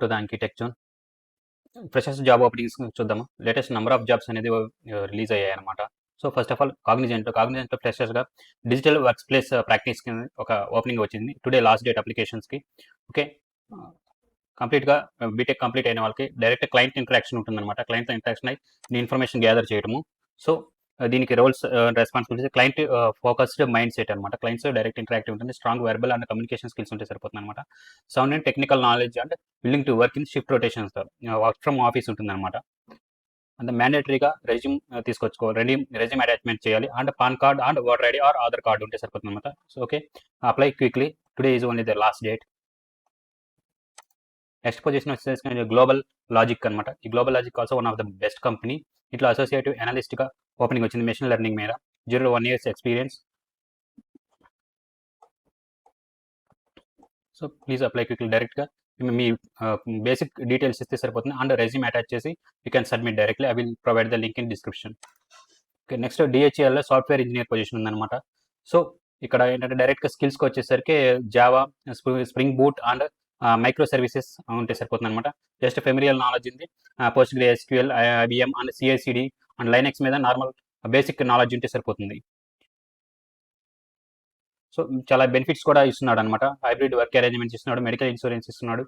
To the architect zone. Freshers job openings చూద్దాము. Latest number of jobs అనేది release అయ్యాయి అనమాట. So first of all Cognizant ఫ్రెషర్స్గా digital work place ప్రాక్టీస్కి ఒక ఓపెనింగ్ వచ్చింది. టుడే లాస్ట్ డేట్ అప్లికేషన్స్కి. ఓకే, కంప్లీట్గా బీటెక్ కంప్లీట్ అయిన వాళ్ళకి డైరెక్ట్ క్లయింట్ ఇంటరాక్షన్ ఉంటుందన్నమాట. క్లయింట్తో ఇంటరాక్షన్ అయ్యి ఇన్ఫర్మేషన్ గ్యాదర్ చేయడము. సో దీనికి roles responsibilities client focused mind set అనమాట. క్లయింట్స్ డైరెక్ట్ ఇంటరాక్టివ్ ఉంటుంది. Strong verbal and communication skills ఉంటే సరిపోతుంది అనమాట. Sound and technical knowledge and willing to work in shift rotations, work from office ఉంటుంది అనమాట. And మ్యాండేటరీగా resume తీసుకొచ్చుకోవాలి, resume attachment చేయాలి. And pan card and voter ID are Aadhaar card ఉంటే సరిపోతుంది అనమాట. So okay, apply quickly. Today is only the last date. Next position వచ్చేసి global logic అనమాట. ఈ global logic also one of the best company. ఇట్లా associative అనలిస్ట్గా opening వచ్చింది. Machine learning మీద 0 to 1 years experience. So please apply quickly. డైరెక్ట్గా మీ basic details ఇస్తే సరిపోతుంది. అండ్ రెజ్యూమ్ అటాచ్ చేసి you can submit directly. I will provide the link in description. Okay, next డిహెచ్ఎల్లో software engineer position ఉందన్నమాట. So ఇక్కడ ఏంటంటే డైరెక్ట్గా స్కిల్స్కి వచ్చేసరికి Java, spring boot and micro services ఉంటే సరిపోతుంది అనమాట. జస్ట్ ఫెమిలియర్ నాలెడ్జ్ ఉంది. PostgreSQL, IBM and CICD and Linux మీద నార్మల్ బేసిక్ నాలెడ్జ్ ఉంటే సరిపోతుంది. సో చాలా బెనిఫిట్స్ కూడా ఇస్తున్నాడు అనమాట. హైబ్రిడ్ వర్క్ అరేంజ్మెంట్స్ ఇస్తున్నాడు, మెడికల్ ఇన్సూరెన్స్ ఇస్తున్నాడు,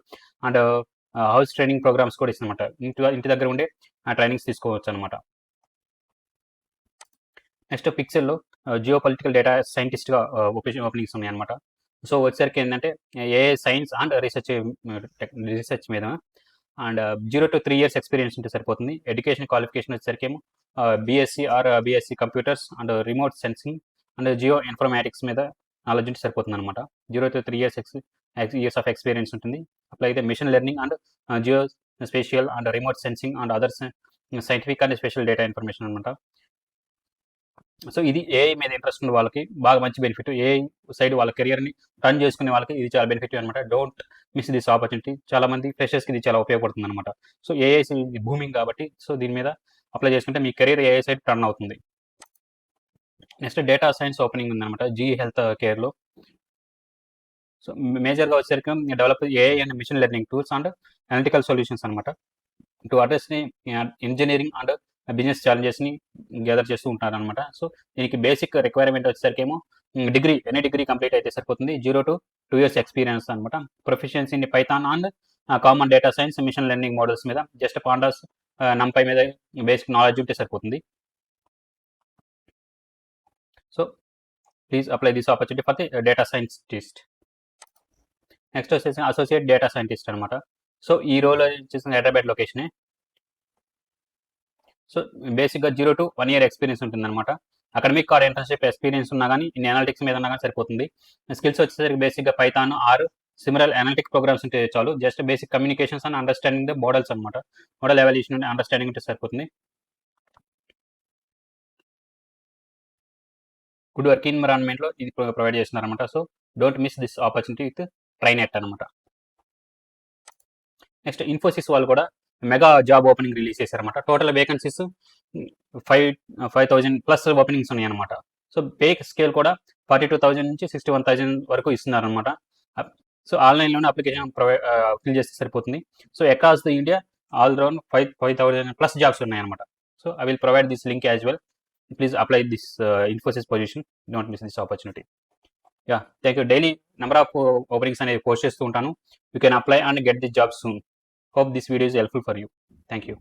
అండ్ హౌస్ ట్రైనింగ్ ప్రోగ్రామ్స్ కూడా ఇస్తున్నమాట. ఇంటి దగ్గర ఉండే ట్రైనింగ్స్ తీసుకోవచ్చు అనమాట. నెక్స్ట్ పిక్సెల్లో జియో పొలిటికల్ డేటా సైంటిస్ట్గా ఓపెనింగ్స్ ఉన్నాయి అనమాట. సో వచ్చేసరికి ఏంటంటే ఏఐ సైన్స్ అండ్ రీసెర్చ్ మీద అండ్ 0 to 3 years ఎక్స్పీరియన్స్ ఉంటే సరిపోతుంది. ఎడ్యుకేషన్ క్వాలిఫికేషన్ వచ్చేసరికి ఏమో BSc or BSc computers and remote sensing and geo informatics మీద నాలెడ్జ్ ఉంటే సరిపోతుంది అనమాట. 0 to 3 years ఆఫ్ ఎక్స్పీరియన్స్ ఉంటుంది. అట్లా అయితే machine learning and geo spatial and remote sensing and others scientific and special data information అనమాట. సో ఇది AI మీద ఇంట్రెస్ట్ ఉన్న వాళ్ళకి బాగా మంచి బెనిఫిట్. ఏఐ సైడ్ వాళ్ళ కెరియర్ని రన్ చేసుకునే వాళ్ళకి ఇది చాలా బెనిఫిట్ అనమాట. Don't miss this opportunity. చాలా మంది ఫ్రెషర్స్కి ఇది చాలా ఉపయోగపడుతుంది అనమాట. సో ఏఐ భూమింగ్ కాబట్టి సో దీని మీద అప్లై చేసుకుంటే మీ కెరీర్ ఏఐ సైడ్ టర్న్ అవుతుంది. నెక్స్ట్ డేటా సైన్స్ ఓపెనింగ్ ఉందన్నమాట జీ హెల్త్ కేర్లో. సో మేజర్గా వచ్చేసరికి develop AI and machine learning tools and analytical solutions అనమాట. టు అడ్రస్ని ఇంజనీరింగ్ అండ్ బిజినెస్ ఛాలెంజెస్ని గ్యాదర్ చేస్తూ ఉంటారు అనమాట. సో దీనికి బేసిక్ రిక్వైర్మెంట్ వచ్చేసరికి ఏమో ఎనీ డిగ్రీ కంప్లీట్ అయితే సరిపోతుంది. 0 to 2 years ఎక్స్పీరియన్స్ అనమాట. Proficiency in Python and common data science, machine learning models మీద జస్ట్ పాండాస్, నంపై మీద బేసిక్ నాలెడ్జ్ ఉంటే సరిపోతుంది. So please apply this opportunity for the data scientist. Next వచ్చేసి associate data scientist అనమాట. So ఈ role వచ్చేసి హైదరాబాద్ లొకేషనే. సో బేసిక్గా 0 to 1 year ఎక్స్పీరియన్స్ ఉంటుందన్నమాట. అకాడమిక్ ఆర్ ఇంటర్న్షిప్ ఎక్స్పీరియన్స్ ఉన్నా కానీ ఇన్ అనలిటిక్స్ మీద ఉన్నా కానీ సరిపోతుంది. స్కిల్స్ వచ్చేసరికి బేసిక్గా Python or similar analytic programs ఉంటే చాలు. Just basic communications and understanding the models అనమాట. మోడల్ ఎవల్యూషన్ అండ్ అండర్స్టాండింగ్ ఉంటే సరిపోతుంది. గుడ్ వర్క్ ఎన్విరాన్మెంట్లో ఇది ప్రొవైడ్ చేస్తున్నారనమాట. So don't miss this opportunity with ట్రైనెట్ అనమాట. నెక్స్ట్ ఇన్ఫోసిస్ వాళ్ళు కూడా మెగా జాబ్ ఓపెనింగ్ రిలీజ్ చేశారనమాట. టోటల్ వేకెన్సీస్ 5,000 ప్లస్ ఓపెనింగ్స్ ఉన్నాయి అనమాట. సో పే స్కేల్ కూడా 42,000 నుంచి 61,000 వరకు ఇస్తున్నారనమాట. సో ఆన్లైన్లోనే అప్లికేషన్ ఫిల్ చేస్తే సరిపోతుంది. So across the India all round 5,000 plus jobs ఉన్నాయన్నమాట. So I will provide this link as well. Please apply this Infosys position. Don't miss this opportunity. Yeah, thank you. Daily number of openings అనేవి post చేస్తూ ఉంటాను. You can apply and get the job soon. Hope this video is helpful for you. Thank you.